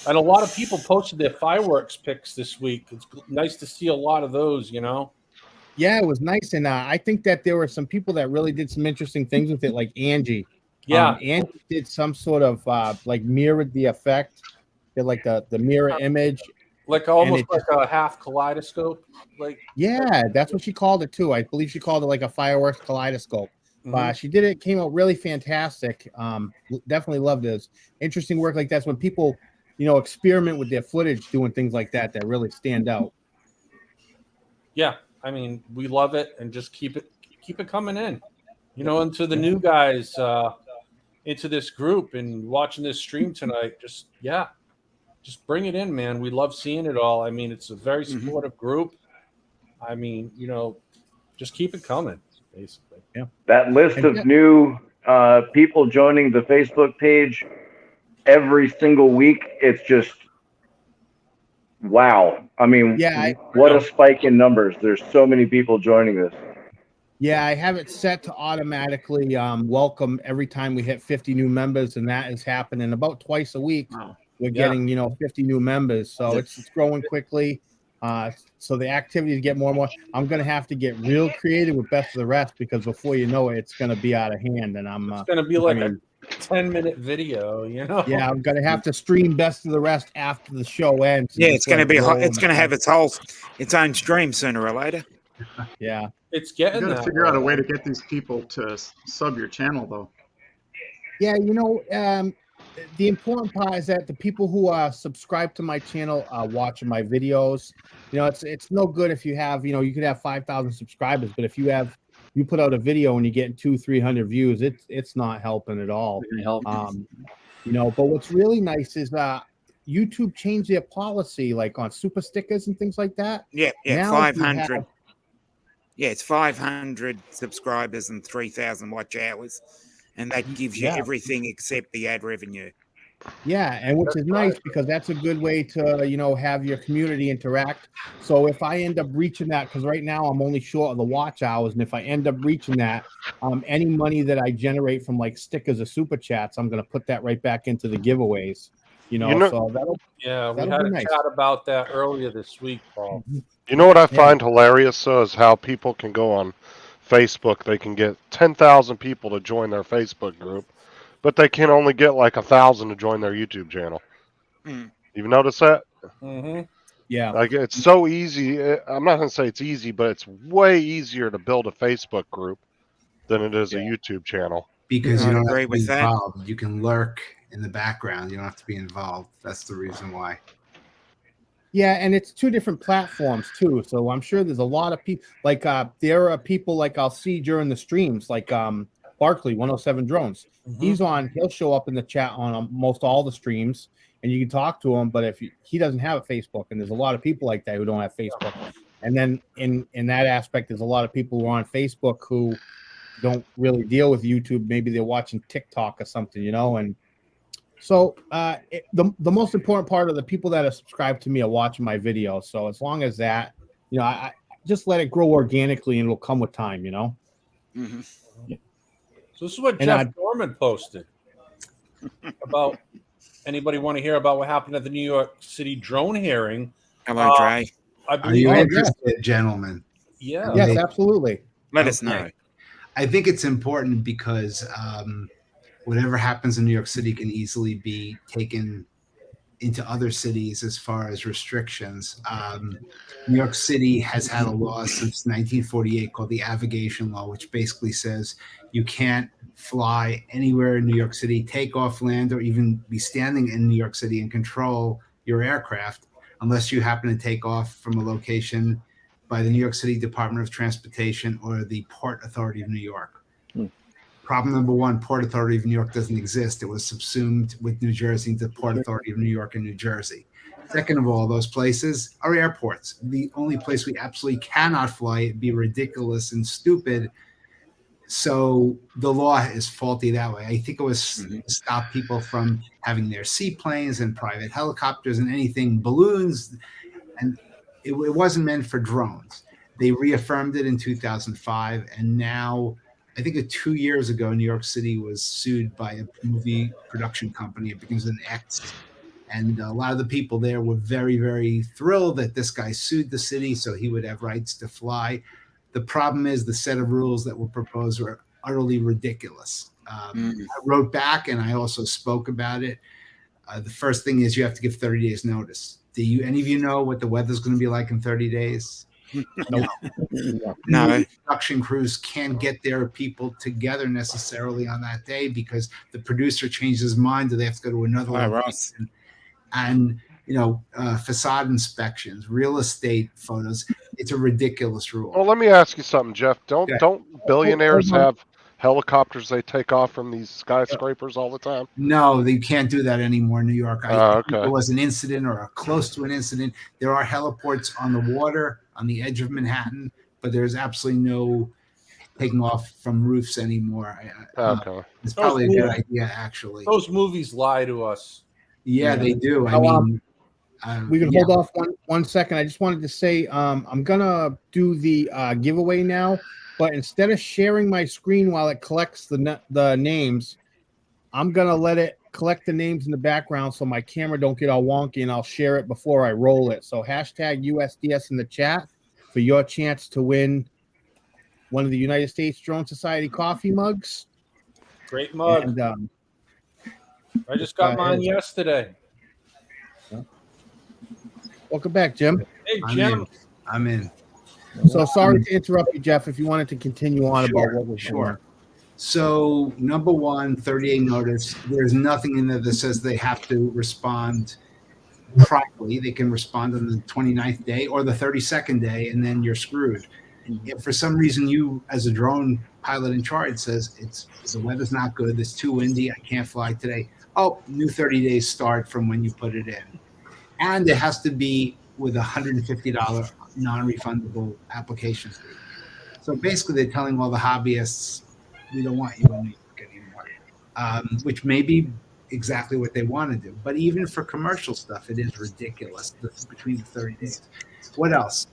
And a lot of people posted their fireworks pics this week. It's nice to see a lot of those. Yeah, it was nice, and I think that there were some people that really did some interesting things with it, like Angie. Yeah, Angie did some sort of like mirrored the effect, did like the mirror image. like almost like a half kaleidoscope. Like Yeah, that's what she called it too. I believe she called it like a fireworks kaleidoscope. She did it, came out really fantastic. Definitely loved it. Interesting work like that's when people, experiment with their footage, doing things like that really stand out. Yeah, I mean, we love it, and just keep it coming in. And to the new guys into this group and watching this stream tonight, just bring it in, man. We love seeing it all. I mean, it's a very supportive group. I mean, just keep it coming, basically. Yeah. That list of new people joining the Facebook page every single week, it's just wow. I mean, what a spike in numbers. There's so many people joining this. Yeah, I have it set to automatically welcome every time we hit 50 new members, and that is happening about twice a week. Wow. We're getting 50 new members, so it's growing quickly. So the activities get more and more. I'm gonna have to get real creative with Best of the Rest, because before you know it, it's gonna be out of hand, and it's gonna be like a 10-minute video, Yeah, I'm gonna have to stream Best of the Rest after the show ends. Yeah, it's gonna be. It's gonna have its own stream sooner or later. Yeah, it's getting. You got to figure out a way to get these people to sub your channel, though. Yeah, the important part is that the people who are subscribed to my channel are watching my videos. It's no good if you have, you could have 5,000 subscribers, but if you put out a video and you get 200-300 views, it's not helping at all. But what's really nice is YouTube changed their policy, like on super stickers and things like that. Yeah, Now 500. Yeah, it's 500 subscribers and 3,000 watch hours, and that gives you everything except the ad revenue. Yeah, and which is nice, because that's a good way to, have your community interact. So if I end up reaching that, because right now I'm only short of the watch hours, and if I end up reaching that, any money that I generate from like stickers or super chats, I'm going to put that right back into the giveaways. So that'll we had a chat about that earlier this week, Paul. You know what I find hilarious, though, is how people can go on Facebook. They can get 10,000 people to join their Facebook group, but they can only get like 1,000 to join their YouTube channel. You've noticed that? Mm-hmm. Yeah. Like, it's so easy. I'm not going to say it's easy, but it's way easier to build a Facebook group than it is a YouTube channel. Because you don't have to be with that. involved. You can lurk in the background. You don't have to be involved. That's the reason why. Yeah, and it's 2 different platforms too. So I'm sure there's a lot of people. Like there are people like I'll see during the streams, like Barkley 107 Drones. He'll show up in the chat on almost all the streams, and you can talk to him. But if he doesn't have a Facebook, and there's a lot of people like that who don't have Facebook. And then in that aspect, there's a lot of people who are on Facebook who don't really deal with YouTube. Maybe they're watching TikTok or something, and so the most important part of the people that are subscribed to me are watching my videos. So as long as that, I just let it grow organically, and it'll come with time, So this is what Jeff Dorman posted about. Anybody want to hear about what happened at the New York City drone hearing? Hello, Trey. Are you interested, gentlemen? Yeah. Yes, absolutely. Let us know. I think it's important because whatever happens in New York City can easily be taken into other cities as far as restrictions. New York City has had a law since 1948 called the Avigation Law, which basically says you can't fly anywhere in New York City, take off, land, or even be standing in New York City and control your aircraft unless you happen to take off from a location by the New York City Department of Transportation or the Port Authority of New York. Problem number one, Port Authority of New York doesn't exist. It was subsumed with New Jersey into Port Authority of New York and New Jersey. Second of all, those places are airports. The only place we absolutely cannot fly, it'd be ridiculous and stupid. So the law is faulty that way. I think it was to stop people from having their seaplanes and private helicopters and anything, balloons, and it wasn't meant for drones. They reaffirmed it in 2005, and now I think 2 years ago, New York City was sued by a movie production company. It begins with an X. And a lot of the people there were very, very thrilled that this guy sued the city so he would have rights to fly. The problem is the set of rules that were proposed were utterly ridiculous. I wrote back and I also spoke about it. The first thing is you have to give 30 days notice. Do any of you know what the weather's going to be like in 30 days? No. No. Production crews can't get their people together necessarily on that day because the producer changed his mind or they have to go to another location. And facade inspections, real estate photos. It's a ridiculous rule. Well, let me ask you something, Jeff. Don't billionaires have helicopters they take off from these skyscrapers all the time? No, they can't do that anymore in New York. Okay. If there was an incident or close to an incident, there are heliports on the water on the edge of Manhattan, but there's absolutely no taking off from roofs anymore. Okay. It's probably a good idea, actually. Those movies lie to us. Yeah, they do. I mean, we can hold off one second. I just wanted to say I'm gonna do the giveaway now, but instead of sharing my screen while it collects the names, I'm gonna let it collect the names in the background so my camera don't get all wonky, and I'll share it before I roll it. So hashtag USDS in the chat for your chance to win one of the United States Drone Society coffee mugs. Great mug. And, I just got mine yesterday. Welcome back, Jim. Hey, Jim. I'm in. So sorry to interrupt you, Jeff, if you wanted to continue on about what we're doing. So number one, 30-day notice. There's nothing in there that says they have to respond promptly. They can respond on the 29th day or the 32nd day, and then you're screwed. If for some reason you, as a drone pilot in charge, says the weather's not good, it's too windy, I can't fly today. Oh, new 30 days start from when you put it in. And it has to be with a $150 non-refundable application fee. So basically they're telling all the hobbyists, we don't want you in New York anymore, which may be exactly what they want to do. But even for commercial stuff, it is ridiculous between the 30 days. What else?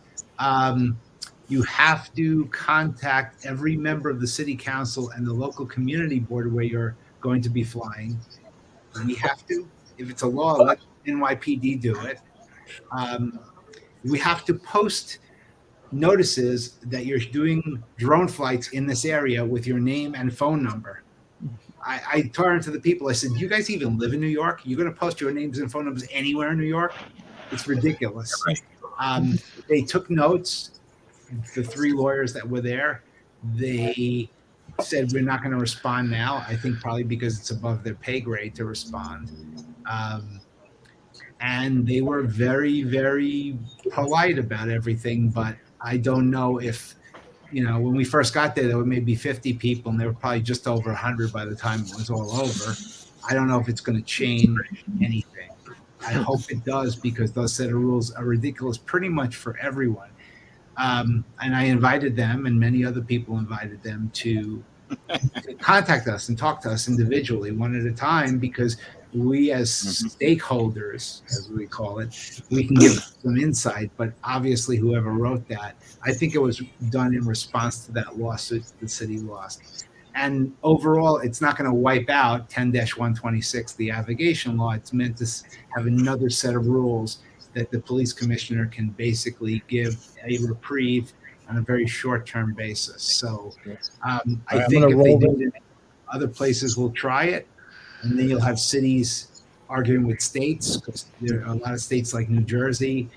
You have to contact every member of the city council and the local community board where you're going to be flying. We have to. If it's a law, let NYPD do it. We have to post notices that you're doing drone flights in this area with your name and phone number. I turned to the people. I said, "Do you guys even live in New York? You're going to post your names and phone numbers anywhere in New York? It's ridiculous." They took notes. The three lawyers that were there, they said, "We're not going to respond now." I think probably because it's above their pay grade to respond. And they were very, very polite about everything. But I don't know if, when we first got there were maybe 50 people, and there were probably just over 100 by the time it was all over. I don't know if it's going to change anything. I hope it does, because those set of rules are ridiculous pretty much for everyone. And I invited them, and many other people invited them to contact us and talk to us individually, one at a time, because we as stakeholders, as we call it, we can give some insight. But obviously whoever wrote that, I think it was done in response to that lawsuit the city lost. And overall, it's not going to wipe out 10-126, the aviation law. It's meant to have another set of rules that the police commissioner can basically give a reprieve on a very short-term basis. So I think if they do it, other places will try it, and then you'll have cities arguing with states, because there are a lot of states like New Jersey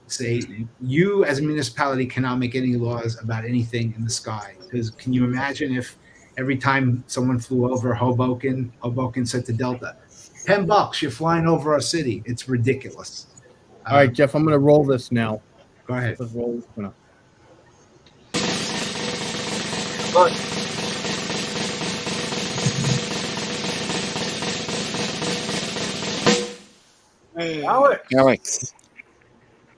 say you as a municipality cannot make any laws about anything in the sky. Because can you imagine if every time someone flew over Hoboken said to Delta, $10, you're flying over our city? It's ridiculous. All right, Jeff, I'm going to roll this now. Go ahead. Let's roll this one up. Alex.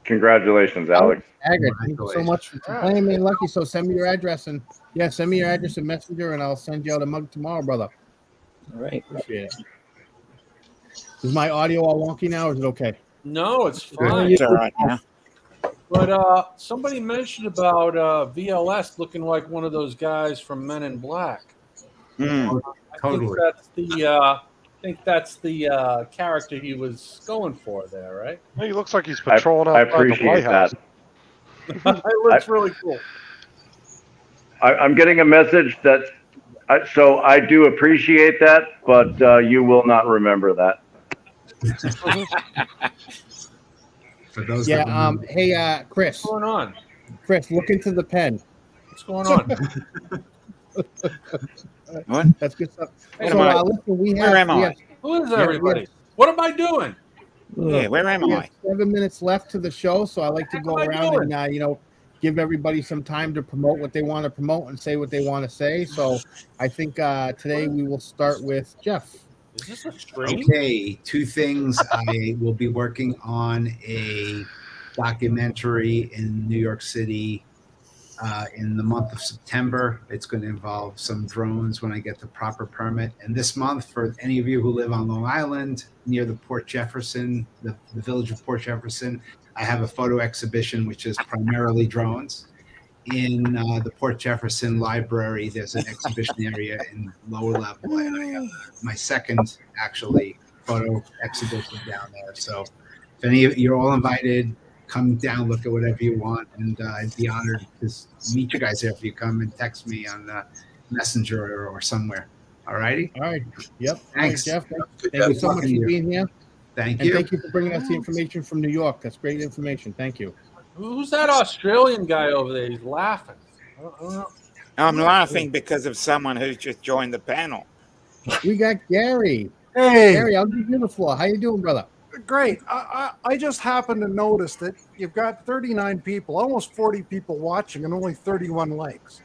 Congratulations, Alex. Haggert, thank you so much for playing me lucky. So send me your address and send me your address and Messenger, and I'll send you out a mug tomorrow, brother. All right. Appreciate it. Is my audio all wonky now, or is it okay? No, it's fine. It's all right now. But somebody mentioned about VLS looking like one of those guys from Men in Black. Totally. I think that's the character he was going for there, right? He looks like he's patrolling I outside the appreciate White House. that. It looks really cool. I'm getting a message that, so I do appreciate that, but you will not remember that. For those Yeah. that Hey, Chris. What's going on? Chris, look into the pen. What's going on? What? That's good stuff. Where So, am I? listen, Where am I? Who is everybody? What am I doing? Yeah, where am We I? have 7 minutes left to the show, so I like to go What am I around doing? and give everybody some time to promote what they want to promote and say what they want to say. So I think today we will start with Jeff. Is this a stream? Okay, two things. I will be working on a documentary in New York City in the month of September. It's going to involve some drones when I get the proper permit. And this month, for any of you who live on Long Island near the Port Jefferson, the village of Port Jefferson, I have a photo exhibition which is primarily drones. In the Port Jefferson Library, there's an exhibition area in lower level, and I have my second actually photo exhibition down there. So if any of you're all invited, come down, look at whatever you want, and I'd be honored to meet you guys there if you come and text me on Messenger or somewhere. All righty? All right. Yep. Thanks. All right, Jeff. Good Thank you job. so much for being here. Thank And you. thank you for bringing us the information from New York. That's great information. Thank you. Who's that Australian guy over there? He's laughing. I don't know. I'm laughing because of someone who's just joined the panel. We got Gary. Hey, Gary, I'll give you the floor. How you doing, brother? great. I just happened to notice that you've got 39 people, almost 40 people watching, and only 31 likes.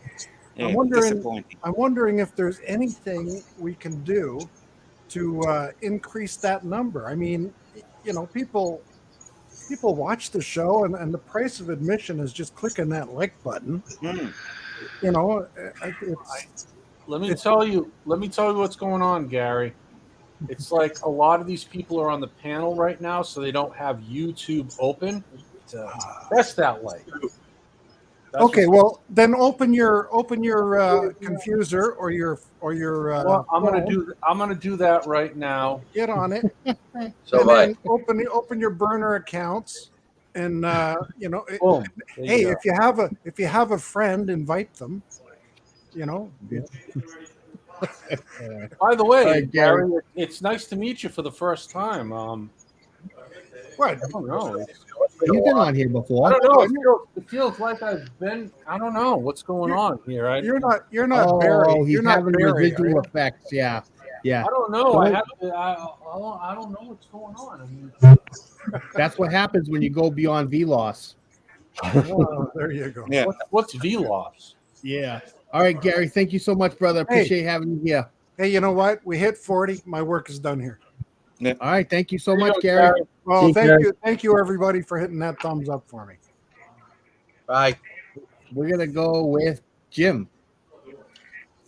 Yeah, I'm wondering disappointing. if there's anything we can do to increase that number. I mean, people watch the show, and the price of admission is just clicking that like button. Let me tell you what's going on, Gary. It's like a lot of these people are on the panel right now, so they don't have YouTube open. Press that like. That's Okay, well then open your confuser or your well, I'm gonna do that right now. get on it. So and am I. then open your burner accounts, and Boom. There hey, you go. if you have a friend, invite them. By the way, All right, Gary. Gary, it's nice to meet you for the first time. What? I don't know. You've been on here I before. don't know. It feels like I've been. I don't know what's going on here. You're not Barry. He's You're not having Barry. residual Right? effects. Yeah. I don't know. Well, I don't know what's going on. I mean, That's what happens when you go beyond VLOS. Oh, there you go. Yeah. what's VLOS? Yeah. All right, Gary. Thank you so much, brother. Appreciate having you here. Hey, you know what? We hit 40. My work is done here. All right. Thank you so much, Gary. Well, thank you everybody for hitting that thumbs up for me. Bye. We're gonna go with Jim.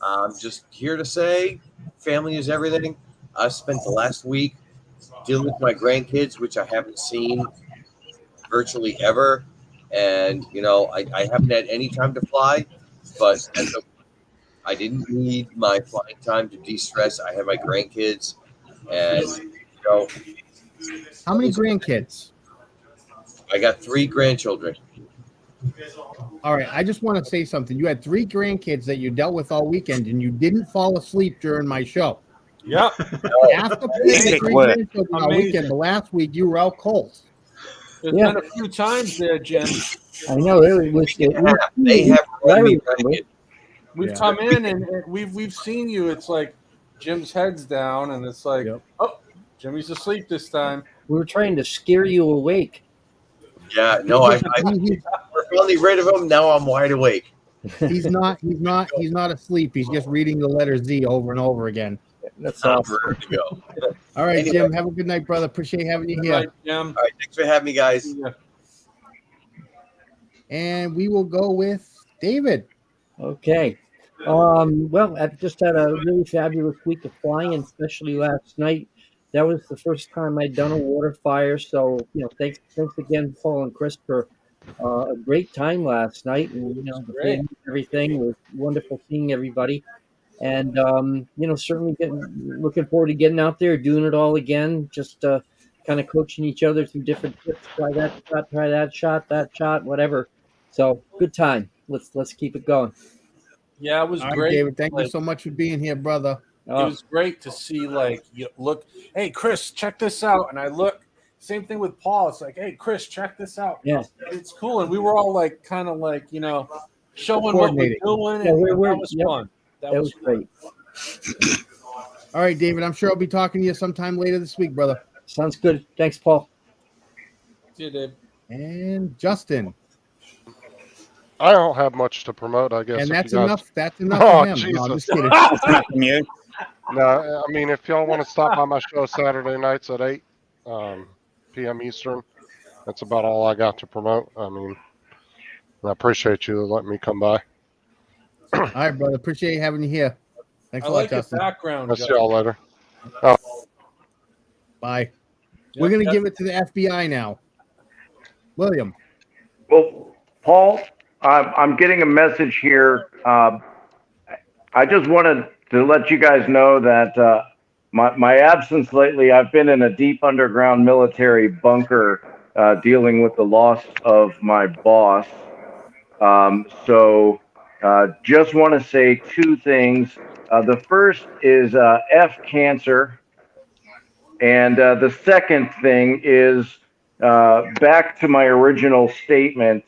I'm just here to say family is everything. I spent the last week dealing with my grandkids, which I haven't seen virtually ever. And, I haven't had any time to fly, but I didn't need my flying time to de-stress. I have my grandkids, and, How many grandkids? I got 3 grandchildren. All right. I just want to say something. You had 3 grandkids that you dealt with all weekend, and you didn't fall asleep during my show. Yep. After playing 3 grandchildren all weekend, the last week you were out cold. There's been a few times there, Jim. I know it was. They have run me ragged. We've come in and we've seen you. It's like Jim's head's down, and it's like, oh, Jimmy's asleep this time. We were trying to scare you awake. Yeah, no, we're finally rid of him. Now I'm wide awake. He's not asleep. He's just reading the letter Z over and over again. That's I'm awesome. ready to go. All right, Anyway. Jim. Have a good night, brother. Appreciate having you Good here. night, Jim. All right, thanks for having me, guys. See ya. And we will go with David. Okay. Well, I've just had a really fabulous week of flying, and especially last night. That was the first time I'd done a water fire. So, thanks again, Paul and Chris, for a great time last night. And, the Great. family, everything it was wonderful seeing everybody. And, certainly looking forward to getting out there, doing it all again, just kind of coaching each other through different tips. Try that shot, whatever. So good time. Let's keep it going. Yeah, it was All right, great. David. Thank you so much for being here, brother. It was great to see, you look, hey, Chris, check this out. And I look, same thing with Paul. It's like, hey, Chris, check this out. Yeah. It's cool. And we were all showing what we're doing. Yeah, And that was fun. That was great. All right, David. I'm sure I'll be talking to you sometime later this week, brother. Sounds good. Thanks, Paul. See you, Dave. And Justin. I don't have much to promote, I guess. And if that's you guys... enough. That's enough Oh, for him. Jesus. No, I'm just kidding. No, I mean, if y'all want to stop by my show Saturday nights at 8 p.m. Eastern, that's about all I got to promote. I mean, I appreciate you letting me come by. All right, brother. Appreciate having you here. Thanks a lot, Justin. Background. I'll see y'all later. Oh. Bye. We're going to give it to the FBI now. William. Well, Paul, I'm getting a message here. I just wanted to let you guys know that my absence lately, I've been in a deep underground military bunker dealing with the loss of my boss. So just want to say two things. The first is F cancer. And the second thing is back to my original statement.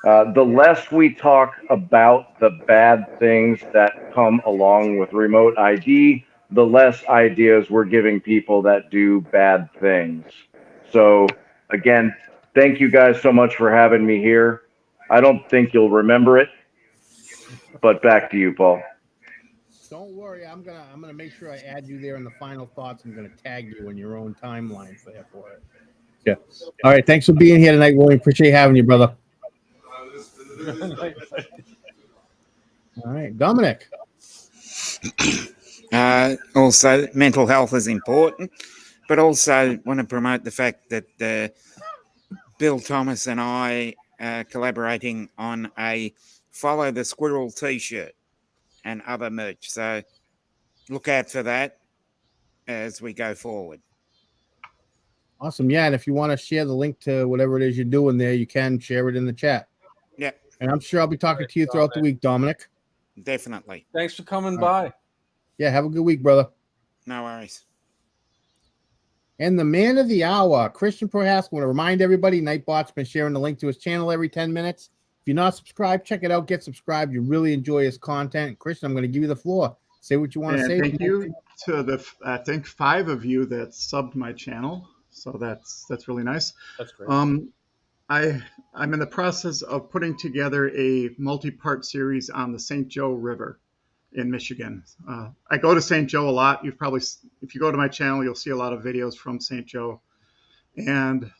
The less we talk about the bad things that come along with remote ID, the less ideas we're giving people that do bad things. So again, thank you guys so much for having me here. I don't think you'll remember it, but back to you, Paul. Don't worry, I'm gonna make sure I add you there in the final thoughts. I'm gonna tag you in your own timeline for it. Yeah. All right. Thanks for being here tonight, William. Appreciate having you, brother. All right, Dominic. Also, mental health is important, but also want to promote the fact that Bill Thomas and I are collaborating on a Follow the Squirrel t-shirt and other merch. So look out for that as we go forward. Awesome. Yeah, and if you want to share the link to whatever it is you're doing there, you can share it in the chat. Yeah. And I'm sure I'll be talking to you throughout the week, Dominic. Definitely. Thanks for coming by. Yeah, have a good week, brother. No worries. And the man of the hour, Christian Prohaska. I want to remind everybody, Nightbot's been sharing the link to his channel every 10 minutes. If you're not subscribed, check it out. Get subscribed. You really enjoy his content. Christian, I'm going to give you the floor. Say what you want to say. Thank you to the, I think, 5 of you that subbed my channel. So that's really nice. That's great. I'm in the process of putting together a multi-part series on the St. Joe River in Michigan. I go to St. Joe a lot. You've probably, if you go to my channel, you'll see a lot of videos from St. Joe. And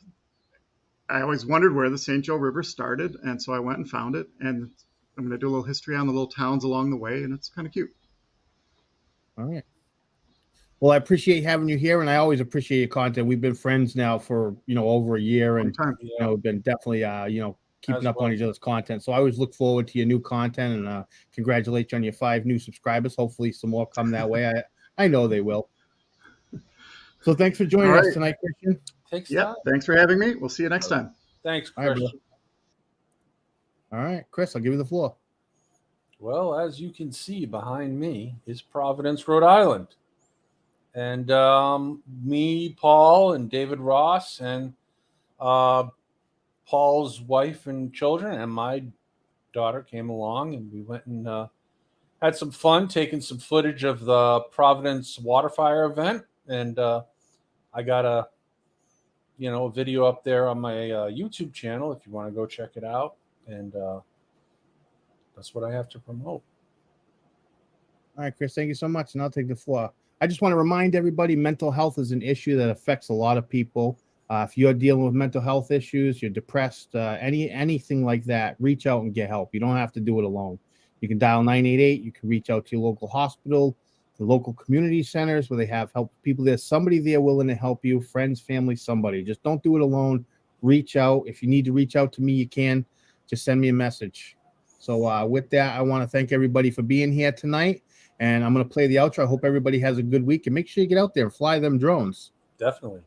I always wondered where the St. Joe River started. And so I went and found it. And I'm going to do a little history on the little towns along the way. And it's kind of cute. All right. Well, I appreciate having you here, and I always appreciate your content. We've been friends now for over a year, and been definitely keeping up on each other's content. So I always look forward to your new content, and congratulate you on your 5 new subscribers. Hopefully, some more come that way. I know they will. So thanks for joining us tonight, Christian. Thanks for having me. We'll see you next time. Thanks, Chris. All right, Chris, I'll give you the floor. Well, as you can see behind me is Providence, Rhode Island. And me, Paul, and David Ross, and Paul's wife and children, and my daughter came along, and we went and had some fun taking some footage of the Providence water fire event. And I got a a video up there on my YouTube channel if you want to go check it out. And that's what I have to promote. All right, Chris, thank you so much. And I'll take the floor. I just want to remind everybody, mental health is an issue that affects a lot of people. If you're dealing with mental health issues, you're depressed, anything like that, reach out and get help. You don't have to do it alone. You can dial 988. You can reach out to your local hospital, the local community centers where they have help people. There's somebody there willing to help you, friends, family, somebody. Just don't do it alone. Reach out. If you need to reach out to me, you can. Just send me a message. So with that, I want to thank everybody for being here tonight. And I'm going to play the outro. I hope everybody has a good week. And make sure you get out there and fly them drones. Definitely.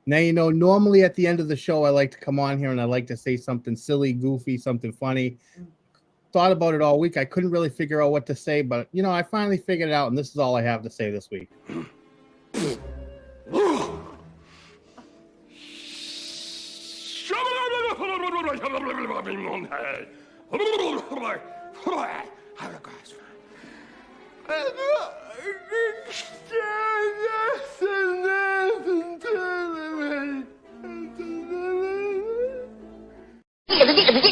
Now, normally at the end of the show, I like to come on here and I like to say something silly, goofy, something funny. Thought about it all week. I couldn't really figure out what to say, but, I finally figured it out, and this is all I have to say this week.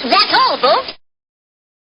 That's all, folks.